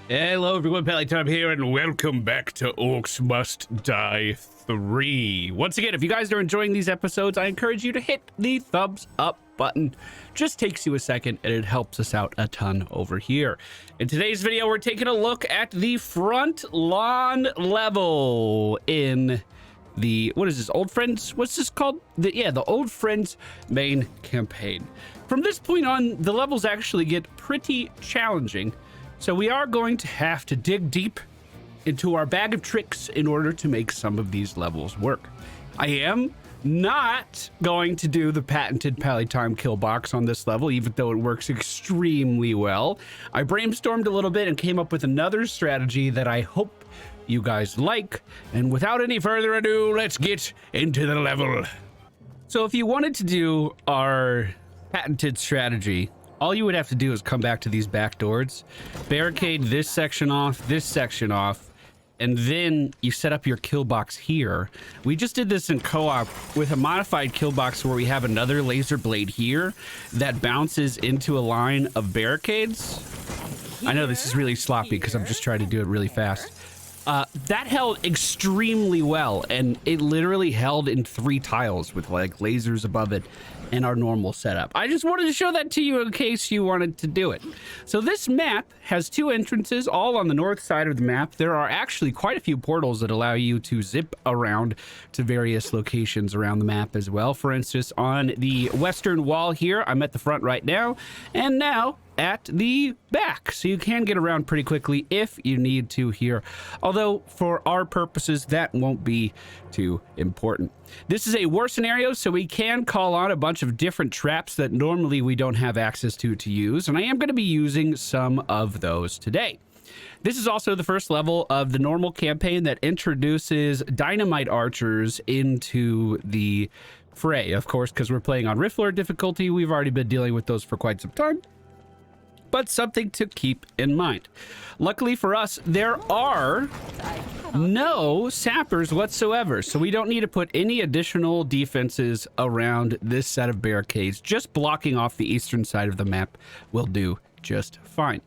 Hello everyone, MFPallytime here, and welcome back to Orcs Must Die 3. Once again, if you guys are enjoying these episodes, I encourage you to hit the thumbs up button. Just takes you a second, and it helps us out a ton over here. In today's video, we're taking a look at the front lawn level in the, what is this, Old Friends? What's this called? The Old Friends main campaign. From this point on, the levels actually get pretty challenging. So we are going to have to dig deep into our bag of tricks in order to make some of these levels work. I am not going to do the patented Pallytime kill box on this level, even though it works extremely well. I brainstormed a little bit and came up with another strategy that I hope you guys like. And without any further ado, let's get into the level. So if you wanted to do our patented strategy, all you would have to do is come back to these back doors, barricade this section off, and then you set up your kill box here. We just did this in co-op with a modified kill box where we have another laser blade here that bounces into a line of barricades. I know this is really sloppy because I'm just trying to do it really fast. That held extremely well, and it literally held in 3 tiles with like lasers above it and our normal setup. I just wanted to show that to you in case you wanted to do it. So this map has 2 entrances, all on the north side of the map. There are actually quite a few portals that allow you to zip around to various locations around the map as well. For instance, on the western wall here, I'm at the front right now, and now at the back, so you can get around pretty quickly if you need to here, although for our purposes that won't be too important. This is a war scenario, so we can call on a bunch of different traps that normally we don't have access to use, and I am going to be using some of those today. This is also the first level of the normal campaign that introduces dynamite archers into the fray, of course, because we're playing on Riffler difficulty. We've already been dealing with those for quite some time, but something to keep in mind. Luckily for us, there are no sappers whatsoever, so we don't need to put any additional defenses around this set of barricades. Just blocking off the eastern side of the map will do just fine.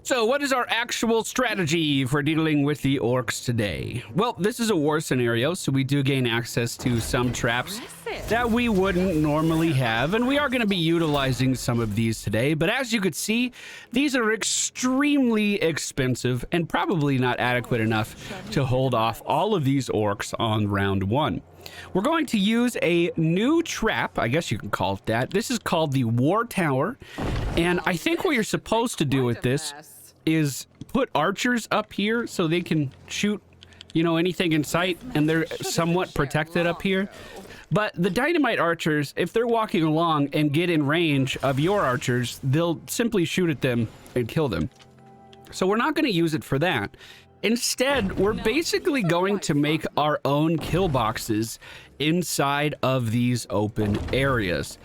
So what is our actual strategy for dealing with the orcs today? Well, this is a war scenario, so we do gain access to some traps that we wouldn't normally have, and we are going to be utilizing some of these today. But as you could see, these are extremely expensive and probably not adequate enough to hold off all of these orcs on round 1. We're going to use a new trap, I guess you can call it that. This is called the War Tower, and I think what you're supposed to do with this is put archers up here so they can shoot, you know, anything in sight, and they're somewhat protected up here. But the dynamite archers, if they're walking along and get in range of your archers, they'll simply shoot at them and kill them. So we're not going to use it for that. Instead, we're basically going to make our own kill boxes inside of these open areas.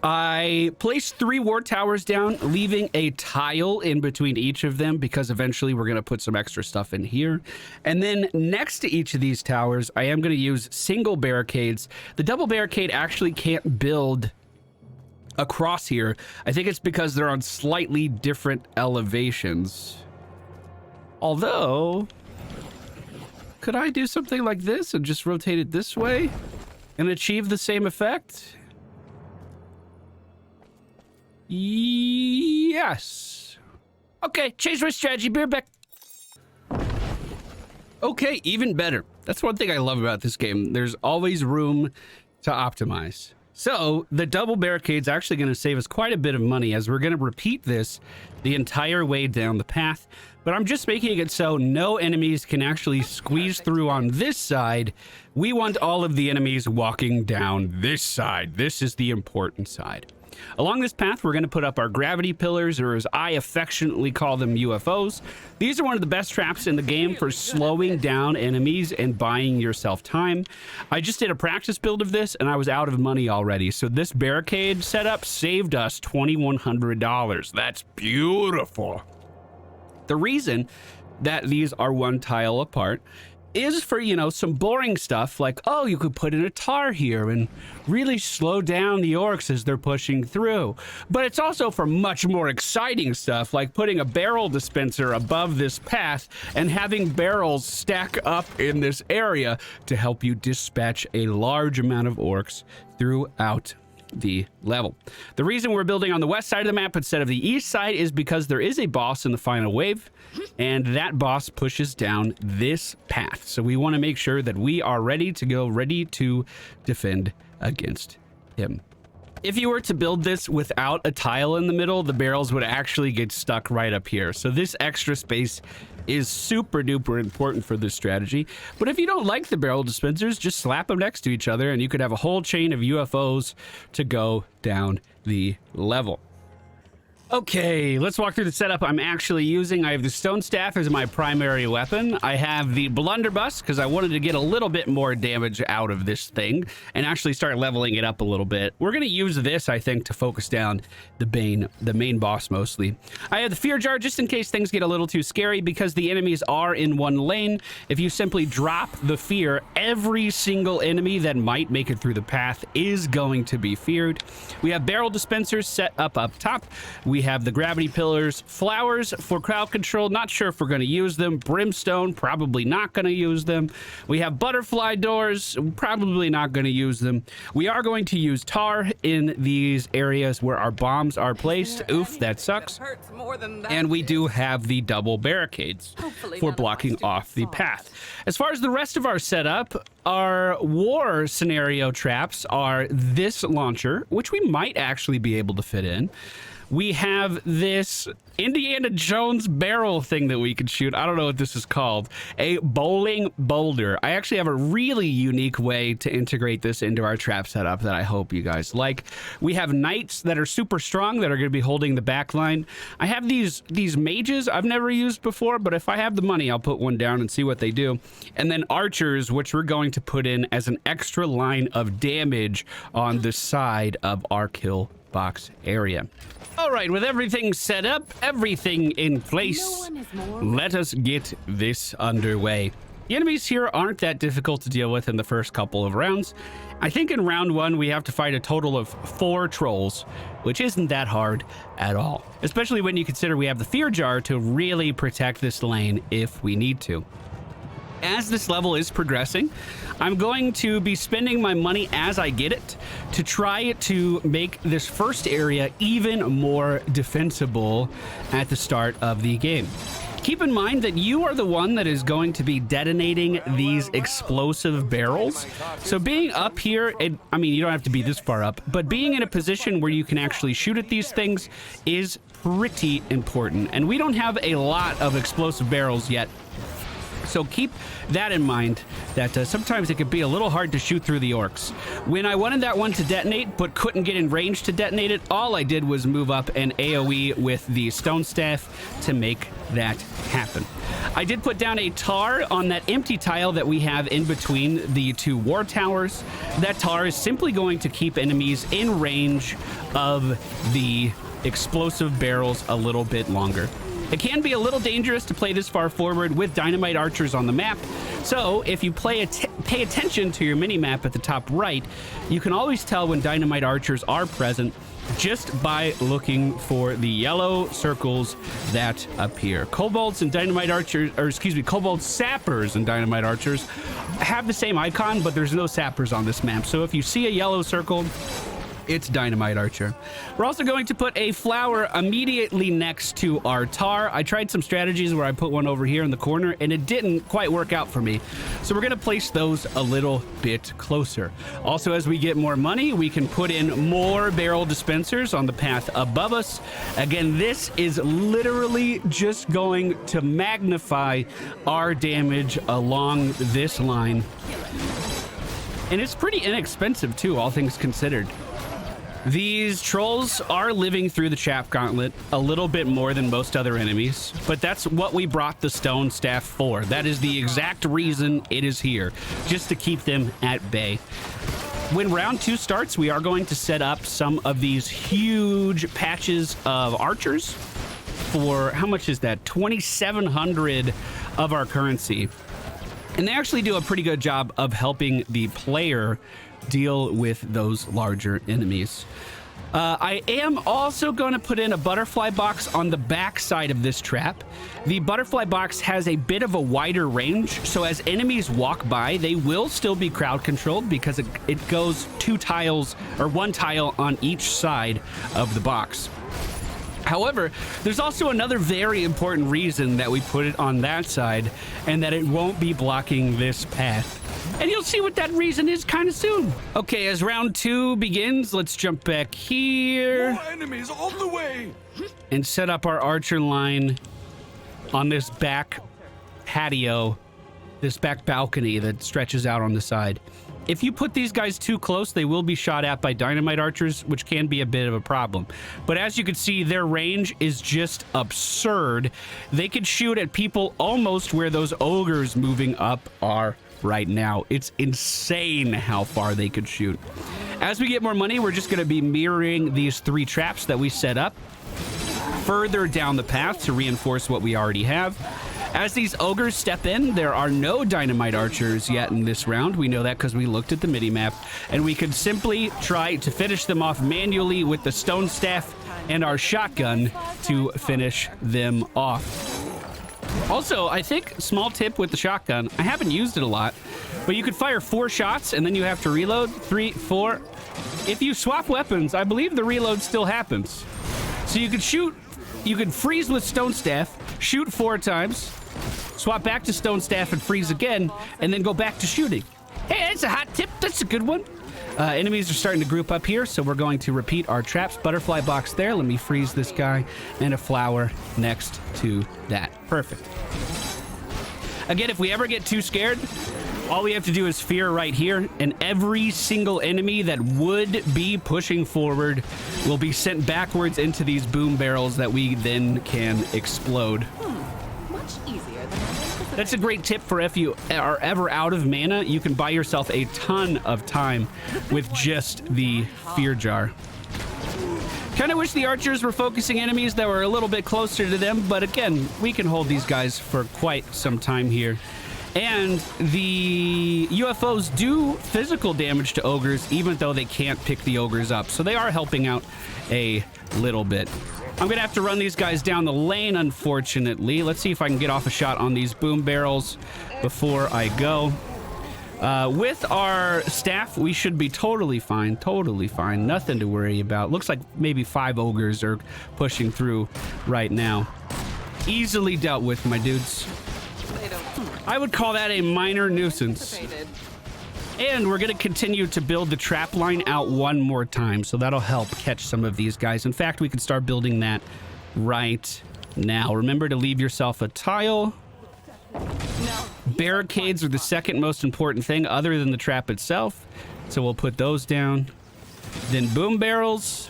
I placed 3 war towers down, leaving a tile in between each of them because eventually we're going to put some extra stuff in here. And then next to each of these towers, I am going to use single barricades. The double barricade actually can't build across here. I think it's because they're on slightly different elevations. Although, could I do something like this and just rotate it this way and achieve the same effect? Yes. Okay, change my strategy. Be right back. Okay, even better. That's one thing I love about this game. There's always room to optimize. So the double barricade's actually going to save us quite a bit of money, as we're going to repeat this the entire way down the path. But I'm just making it so no enemies can actually squeeze through on this side. We want all of the enemies walking down this side. This is the important side. Along this path, we're going to put up our gravity pillars, or as I affectionately call them, UFOs. These are one of the best traps in the game for slowing down enemies and buying yourself time. I just did a practice build of this, and I was out of money already. So this barricade setup saved us $2,100. That's beautiful. The reason that these are 1 tile apart is for, you know, some boring stuff like, oh, you could put in a tar here and really slow down the orcs as they're pushing through. But it's also for much more exciting stuff like putting a barrel dispenser above this path and having barrels stack up in this area to help you dispatch a large amount of orcs throughout the level. The reason we're building on the west side of the map instead of the east side is because there is a boss in the final wave, and that boss pushes down this path. So we want to make sure that we are ready to go, ready to defend against him. If you were to build this without a tile in the middle, the barrels would actually get stuck right up here. So this extra space is super duper important for this strategy. But if you don't like the barrel dispensers, just slap them next to each other and you could have a whole chain of UFOs to go down the level. Okay, let's walk through the setup I'm actually using. I have the stone staff as my primary weapon. I have the blunderbuss because I wanted to get a little bit more damage out of this thing and actually start leveling it up a little bit. We're going to use this, I think, to focus down the main boss mostly. I have the fear jar just in case things get a little too scary because the enemies are in one lane. If you simply drop the fear, every single enemy that might make it through the path is going to be feared. We have barrel dispensers set up top. We have the gravity pillars, flowers for crowd control. Not sure if we're going to use them. Brimstone, probably not going to use them. We have butterfly doors, probably not going to use them. We are going to use tar in these areas where our bombs are placed. Oof, that sucks. And we do have the double barricades for blocking off the path. As far as the rest of our setup, our war scenario traps are this launcher, which we might actually be able to fit in. We have this Indiana Jones barrel thing that we can shoot. I don't know what this is called. A bowling boulder. I actually have a really unique way to integrate this into our trap setup that I hope you guys like. We have knights that are super strong that are going to be holding the back line. I have these mages I've never used before, but if I have the money, I'll put one down and see what they do. And then archers, which we're going to put in as an extra line of damage on the side of our kill box area. All right, with everything set up, everything in place, let us get this underway. The enemies here aren't that difficult to deal with in the first couple of rounds. I think in round one, we have to fight a total of 4 trolls, which isn't that hard at all, especially when you consider we have the fear jar to really protect this lane if we need to. As this level is progressing, I'm going to be spending my money as I get it to try to make this first area even more defensible at the start of the game. Keep in mind that you are the one that is going to be detonating these explosive barrels. So being up here, I mean, you don't have to be this far up, but being in a position where you can actually shoot at these things is pretty important. And we don't have a lot of explosive barrels yet. So keep that in mind, that sometimes it could be a little hard to shoot through the orcs. When I wanted that one to detonate, but couldn't get in range to detonate it, all I did was move up an AoE with the stone staff to make that happen. I did put down a tar on that empty tile that we have in between the 2 war towers. That tar is simply going to keep enemies in range of the explosive barrels a little bit longer. It can be a little dangerous to play this far forward with dynamite archers on the map. So if you pay attention to your mini-map at the top right, you can always tell when dynamite archers are present just by looking for the yellow circles that appear. Kobolds and dynamite archers, or excuse me, kobold sappers and dynamite archers have the same icon, but there's no sappers on this map. So if you see a yellow circle, it's dynamite archer. We're also going to put a flower immediately next to our tar. I tried some strategies where I put one over here in the corner and it didn't quite work out for me. So we're going to place those a little bit closer. Also, as we get more money, we can put in more barrel dispensers on the path above us. Again, this is literally just going to magnify our damage along this line. And it's pretty inexpensive too, all things considered. These trolls are living through the chaff gauntlet a little bit more than most other enemies, but that's what we brought the stone staff for. That is the exact reason it is here, just to keep them at bay. When round 2 starts, we are going to set up some of these huge patches of archers for, how much is that? 2,700 of our currency. And they actually do a pretty good job of helping the player deal with those larger enemies. I am also going to put in a butterfly box on the back side of this trap. The butterfly box has a bit of a wider range, so as enemies walk by, they will still be crowd controlled because it goes 2 tiles or 1 tile on each side of the box. However, there's also another very important reason that we put it on that side, and that it won't be blocking this path. And you'll see what that reason is kind of soon. Okay, as round 2 begins, let's jump back here. More enemies on the way! And set up our archer line on this back patio, this back balcony that stretches out on the side. If you put these guys too close, they will be shot at by dynamite archers, which can be a bit of a problem. But as you can see, their range is just absurd. They could shoot at people almost where those ogres moving up are right now. It's insane how far they could shoot. As we get more money, we're just going to be mirroring these 3 traps that we set up further down the path to reinforce what we already have. As these ogres step in, there are no dynamite archers yet in this round. We know that because we looked at the mini-map, and we could simply try to finish them off manually with the stone staff and our shotgun to finish them off. Also, I think, small tip with the shotgun, I haven't used it a lot, but you could fire 4 shots and then you have to reload 3, 4. If you swap weapons, I believe the reload still happens. So you could shoot, you could freeze with stone staff, shoot 4 times, swap back to stone staff and freeze again, and then go back to shooting. Hey, that's a hot tip. That's a good one. Enemies are starting to group up here, so we're going to repeat our traps. Butterfly box there. Let me freeze this guy, and a flower next to that. Perfect. Again, if we ever get too scared, all we have to do is fear right here, and every single enemy that would be pushing forward will be sent backwards into these boom barrels that we then can explode. Much easier than I That's a great tip for if you are ever out of mana. You can buy yourself a ton of time with just the fear jar. Kind of wish the archers were focusing enemies that were a little bit closer to them, but again, we can hold these guys for quite some time here. And the UFOs do physical damage to ogres, even though they can't pick the ogres up. So they are helping out a little bit. I'm going to have to run these guys down the lane, unfortunately. Let's see if I can get off a shot on these boom barrels before I go. With our staff, we should be totally fine. Totally fine. Nothing to worry about. Looks like maybe 5 ogres are pushing through right now. Easily dealt with, my dudes. I would call that a minor nuisance. And we're going to continue to build the trap line out one more time, so that'll help catch some of these guys. In fact, we can start building that right now. Remember to leave yourself a tile. Barricades are the second most important thing other than the trap itself, so we'll put those down. Then boom barrels.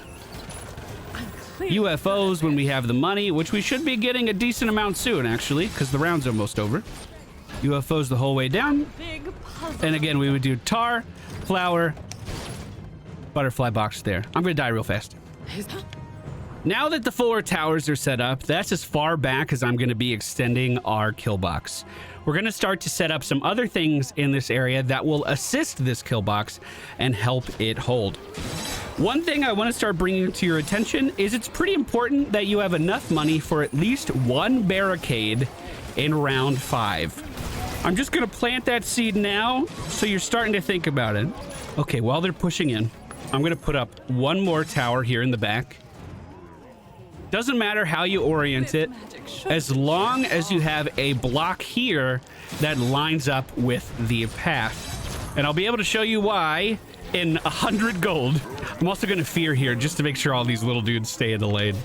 UFOs when we have the money, which we should be getting a decent amount soon, actually, because the round's almost over. UFOs the whole way down. And again, we would do tar, flower, butterfly box there. I'm going to die real fast. Now that the 4 towers are set up, that's as far back as I'm going to be extending our kill box. We're going to start to set up some other things in this area that will assist this kill box and help it hold. One thing I want to start bringing to your attention is it's pretty important that you have enough money for at least 1 barricade in round 5. I'm just going to plant that seed now, so you're starting to think about it. Okay, while they're pushing in, I'm going to put up 1 more tower here in the back. Doesn't matter how you orient it, as long as you have a block here that lines up with the path. And I'll be able to show you why in 100 gold. I'm also going to fear here just to make sure all these little dudes stay in the lane.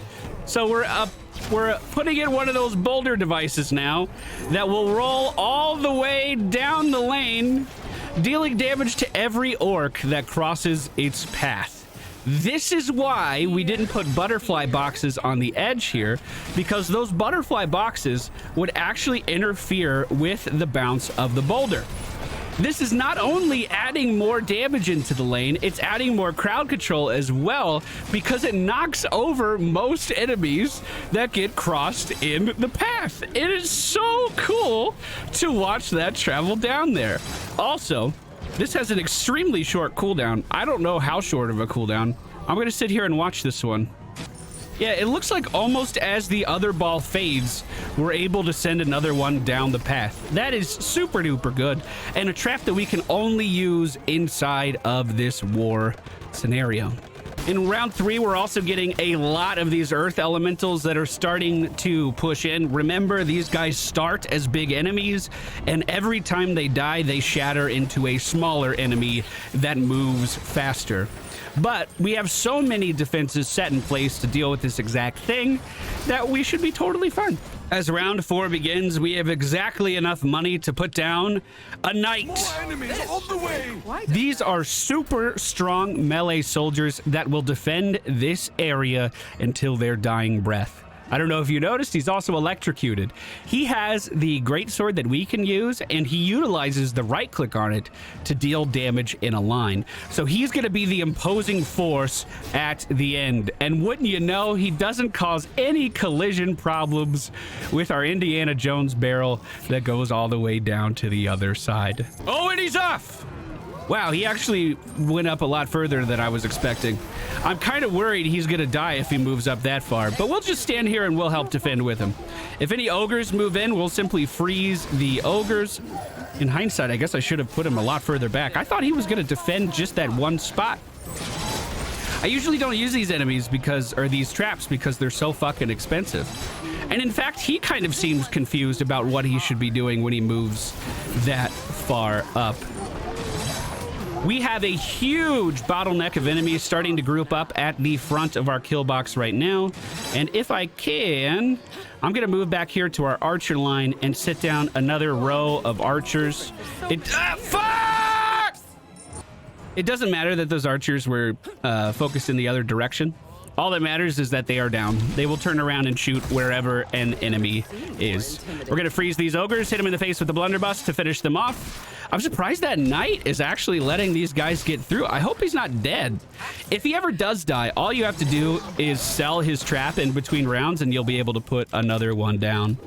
So we're putting in one of those Boulder devices now that will roll all the way down the lane, dealing damage to every orc that crosses its path. This is why we didn't put butterfly boxes on the edge here, because those butterfly boxes would actually interfere with the bounce of the boulder. This is not only adding more damage into the lane, it's adding more crowd control as well, because it knocks over most enemies that get crossed in the path. It is so cool to watch that travel down there. Also, this has an extremely short cooldown. I don't know how short of a cooldown. I'm gonna sit here and watch this one. Yeah, it looks like almost as the other ball fades, we're able to send another one down the path. That is super duper good, and a trap that we can only use inside of this war scenario. In round 3, we're also getting a lot of these earth elementals that are starting to push in. Remember, these guys start as big enemies, and every time they die, they shatter into a smaller enemy that moves faster. But we have so many defenses set in place to deal with this exact thing that we should be totally fine. As round 4 begins, we have exactly enough money to put down a knight. More enemies on the way. These are super strong melee soldiers that will defend this area until their dying breath. I don't know if you noticed, he's also electrocuted. He has the greatsword that we can use, and he utilizes the right click on it to deal damage in a line. So he's going to be the imposing force at the end. And wouldn't you know, he doesn't cause any collision problems with our Indiana Jones barrel that goes all the way down to the other side. Oh, and he's off! Wow, he actually went up a lot further than I was expecting. I'm kind of worried he's gonna die if he moves up that far, but we'll just stand here and we'll help defend with him. If any ogres move in, we'll simply freeze the ogres. In hindsight, I guess I should have put him a lot further back. I thought he was gonna defend just that one spot. I usually don't use these enemies or these traps because they're so fucking expensive. And in fact, he kind of seems confused about what he should be doing when he moves that far up. We have a huge bottleneck of enemies starting to group up at the front of our kill box right now. And if I can, I'm going to move back here to our archer line and sit down another row of archers. Fuck! It doesn't matter that those archers were focused in the other direction. All that matters is that they are down. They will turn around and shoot wherever an enemy is. We're going to freeze these ogres, hit them in the face with the blunderbuss to finish them off. I'm surprised that knight is actually letting these guys get through. I hope he's not dead. If he ever does die, all you have to do is sell his trap in between rounds and you'll be able to put another one down.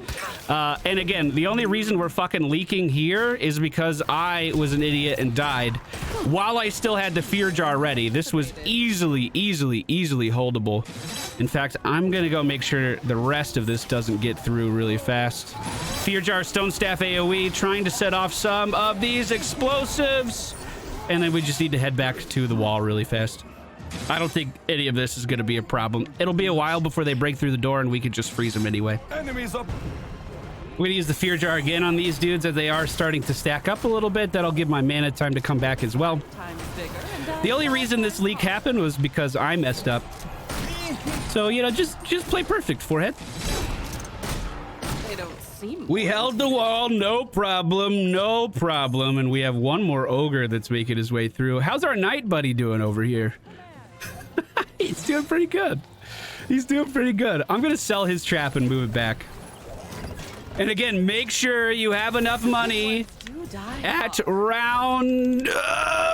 And again, the only reason we're fucking leaking here is because I was an idiot and died while I still had the fear jar ready. This was easily holdable. In fact, I'm gonna go make sure the rest of this doesn't get through really fast. Fear jar, stone staff AoE, trying to set off some of these explosives. And then we just need to head back to the wall really fast. I don't think any of this is gonna be a problem. It'll be a while before they break through the door and we can just freeze them anyway. Enemies up. We're gonna use the fear jar again on these dudes as they are starting to stack up a little bit. That'll give my mana time to come back as well. The only reason this leak happened was because I messed up. So, you know, just play perfect, Forehead. They don't seem. We held the wall, no problem. And we have one more ogre that's making his way through. How's our knight buddy doing over here? He's doing pretty good. I'm gonna sell his trap and move it back. And again, make sure you have enough money at round...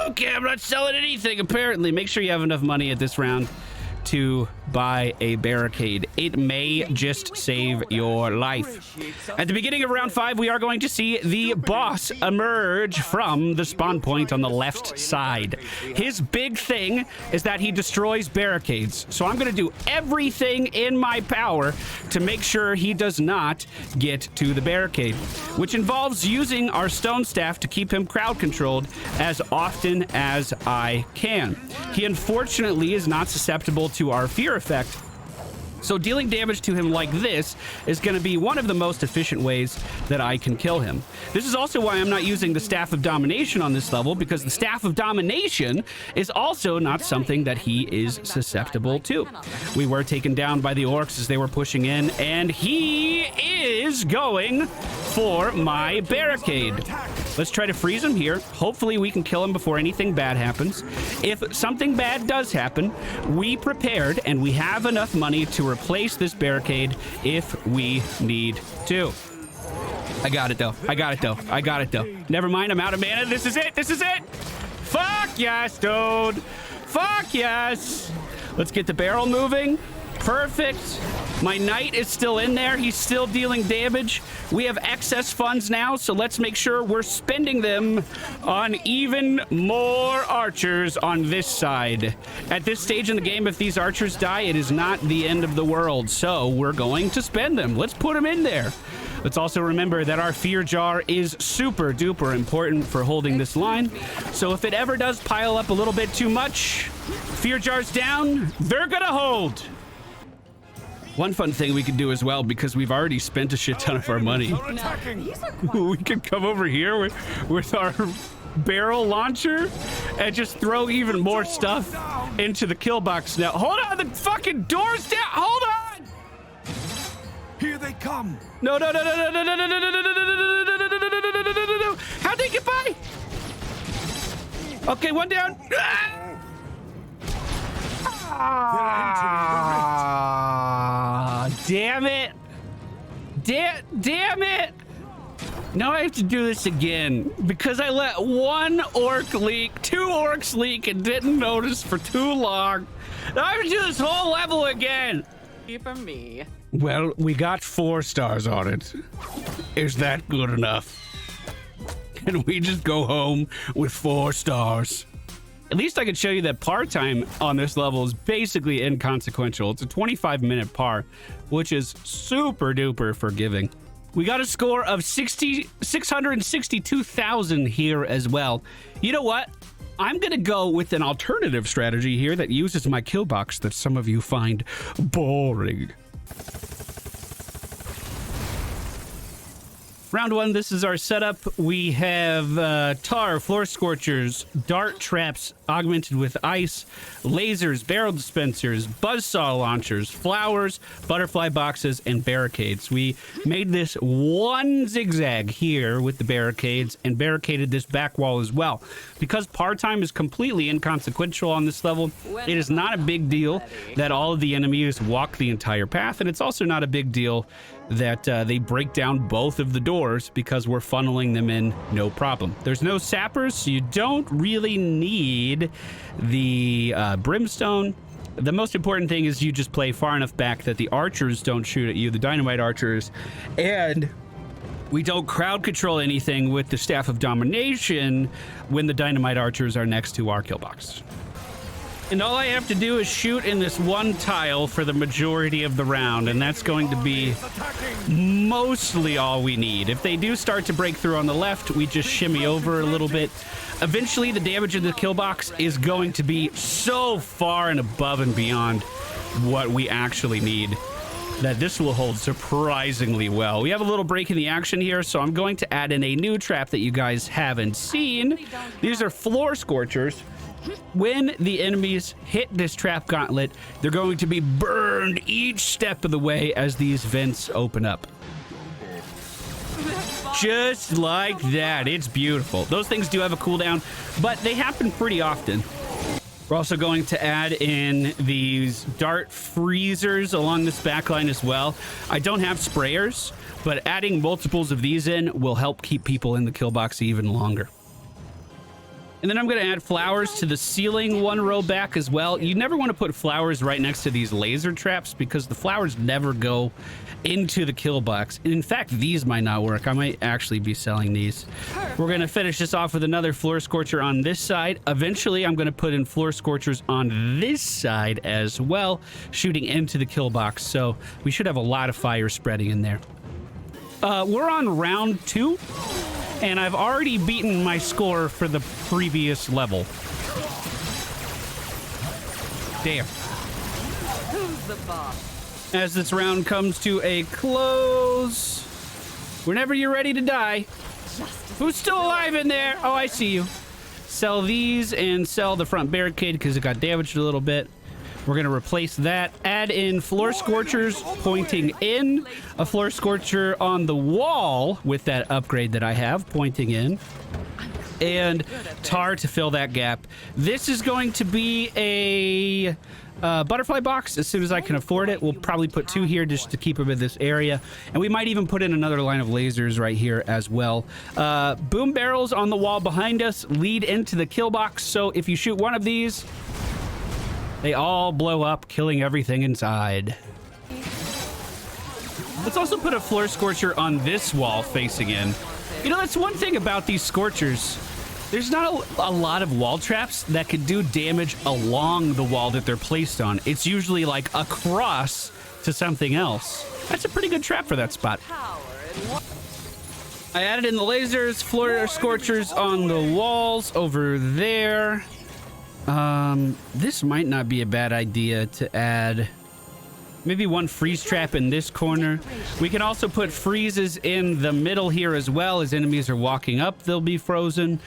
Okay, I'm not selling anything, apparently. Make sure you have enough money at this round to buy a barricade. It may just save your life. At the beginning of round 5, we are going to see the boss emerge from the spawn point on the left side. His big thing is that he destroys barricades. So I'm going to do everything in my power to make sure he does not get to the barricade, which involves using our stone staff to keep him crowd controlled as often as I can. He unfortunately is not susceptible to our fear effect, so dealing damage to him like this is going to be one of the most efficient ways that I can kill him. This is also why I'm not using the Staff of Domination on this level, because the Staff of Domination is also not something that he is susceptible to. We were taken down by the orcs as they were pushing in, and he is going for my barricade. Let's try to freeze him here. Hopefully we can kill him before anything bad happens. If something bad does happen, we prepared and we have enough money to replace this barricade if we need to. I got it though. I got it though. I got it though. Never mind, I'm out of mana. This is it. This is it. Fuck yes, dude. Fuck yes. Let's get the barrel moving. Perfect. My knight is still in there. He's still dealing damage. We have excess funds now, so let's make sure we're spending them on even more archers on this side. At this stage in the game, if these archers die, it is not the end of the world. So we're going to spend them. Let's put them in there. Let's also remember that our fear jar is super duper important for holding this line. So if it ever does pile up a little bit too much, fear jar's down, they're gonna hold. One fun thing we could do as well, because we've already spent a shit ton of our money, we could come over here with our barrel launcher and just throw even more stuff into the kill box now. Hold on, the fucking door's down. Hold on. Here they come. No, no, no, no, no, no, no, no, no, no, no, no, no, no, no. How'd they get by? Okay, one down. Damn it. Damn it. Now I have to do this again because I let one orc leak, 2 orcs leak and didn't notice for too long. Now I have to do this whole level again. For me. Well, we got 4 stars on it. Is that good enough? Can we just go home with 4 stars? At least I can show you that par time on this level is basically inconsequential. It's a 25-minute par, which is super duper forgiving. We got a score of 662,000 here as well. You know what? I'm going to go with an alternative strategy here that uses my kill box that some of you find boring. Round 1, this is our setup. We have tar, floor scorchers, dart traps augmented with ice, lasers, barrel dispensers, buzzsaw launchers, flowers, butterfly boxes, and barricades. We made this one zigzag here with the barricades and barricaded this back wall as well. Because par time is completely inconsequential on this level, it is not a big deal that all of the enemies walk the entire path, and it's also not a big deal that they break down both of the doors because we're funneling them in no problem. There's no sappers, so you don't really need the brimstone. The most important thing is you just play far enough back that the archers don't shoot at you, the dynamite archers, and we don't crowd control anything with the Staff of Domination when the dynamite archers are next to our kill box. And all I have to do is shoot in this one tile for the majority of the round, and that's going to be mostly all we need. If they do start to break through on the left, we just shimmy over a little bit. Eventually, the damage in the kill box is going to be so far and above and beyond what we actually need that this will hold surprisingly well. We have a little break in the action here, so I'm going to add in a new trap that you guys haven't seen. These are floor scorchers. When the enemies hit this trap gauntlet, they're going to be burned each step of the way as these vents open up. Just like that. It's beautiful. Those things do have a cooldown, but they happen pretty often. We're also going to add in these dart freezers along this back line as well. I don't have sprayers, but adding multiples of these in will help keep people in the kill box even longer. And then I'm going to add flowers to the ceiling 1 row back as well. You never want to put flowers right next to these laser traps because the flowers never go into the kill box. And in fact, these might not work. I might actually be selling these. We're going to finish this off with another floor scorcher on this side. Eventually, I'm going to put in floor scorchers on this side as well, shooting into the kill box. So we should have a lot of fire spreading in there. We're on round 2. And I've already beaten my score for the previous level. Damn. Who's the boss? As this round comes to a close, whenever you're ready to die, who's still alive in there? Oh, I see you. Sell these and sell the front barricade because it got damaged a little bit. We're going to replace that. Add in floor scorchers pointing in. A floor scorcher on the wall with that upgrade that I have pointing in. And tar to fill that gap. This is going to be a butterfly box as soon as I can afford it. We'll probably put 2 here just to keep them in this area. And we might even put in another line of lasers right here as well. Boom barrels on the wall behind us lead into the kill box. So if you shoot one of these, they all blow up, killing everything inside. Let's also put a floor scorcher on this wall facing in. You know, that's one thing about these scorchers. There's not a lot of wall traps that could do damage along the wall that they're placed on. It's usually like across to something else. That's a pretty good trap for that spot. I added in the lasers, floor scorchers on the walls over there. This might not be a bad idea to add maybe 1 freeze trap in this corner. We can also put freezes in the middle here as well. As enemies are walking up, they'll be frozen.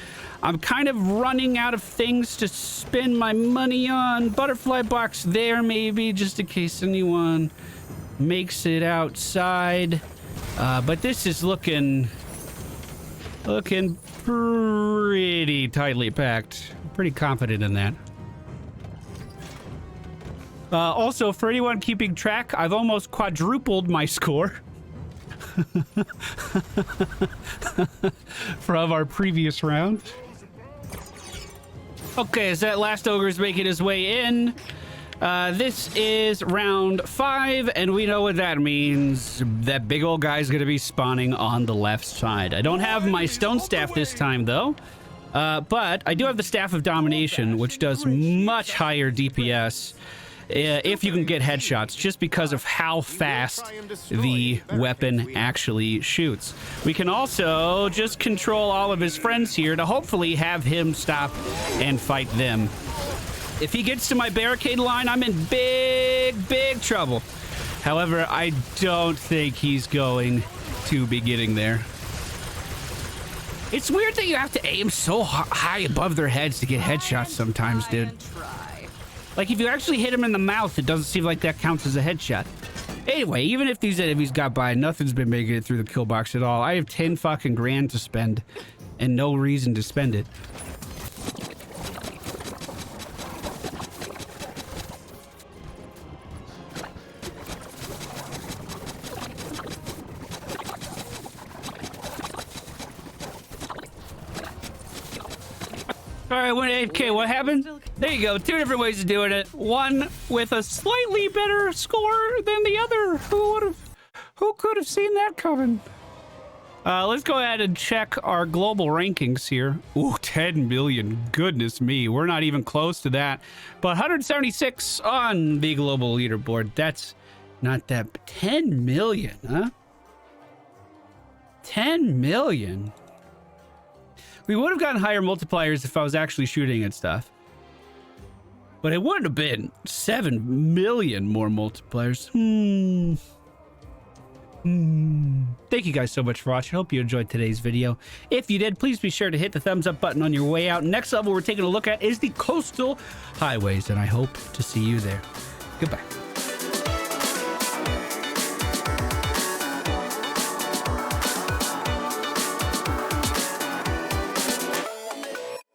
I'm kind of running out of things to spend my money on. Butterfly box there maybe, just in case anyone makes it outside. But this is looking pretty tightly packed. Pretty confident in that. Also, for anyone keeping track, I've almost quadrupled my score from our previous round. Okay, so that last ogre is making his way in. This is round 5, and we know what that means. That big old guy's gonna be spawning on the left side. I don't have my stone staff this time, though. But I do have the Staff of Domination, which does much higher DPS if you can get headshots, just because of how fast the weapon actually shoots. We can also just control all of his friends here to hopefully have him stop and fight them. If he gets to my barricade line, I'm in big trouble. However, I don't think he's going to be getting there. It's weird that you have to aim so high above their heads to get headshots sometimes, dude. Like, if you actually hit him in the mouth, it doesn't seem like that counts as a headshot. Anyway, even if these enemies got by, nothing's been making it through the kill box at all. I have 10 fucking grand to spend, and no reason to spend it. All right, okay, what happened? There you go, 2 different ways of doing it. One with a slightly better score than the other. Who could have seen that coming? Let's go ahead and check our global rankings here. Ooh, 10 million, goodness me. We're not even close to that. But 176 on the global leaderboard. That's not that, 10 million, huh? 10 million. We would have gotten higher multipliers if I was actually shooting at stuff. But it wouldn't have been 7 million more multipliers. Thank you guys so much for watching. Hope you enjoyed today's video. If you did, please be sure to hit the thumbs up button on your way out. Next level we're taking a look at is the coastal highways, and I hope to see you there. Goodbye.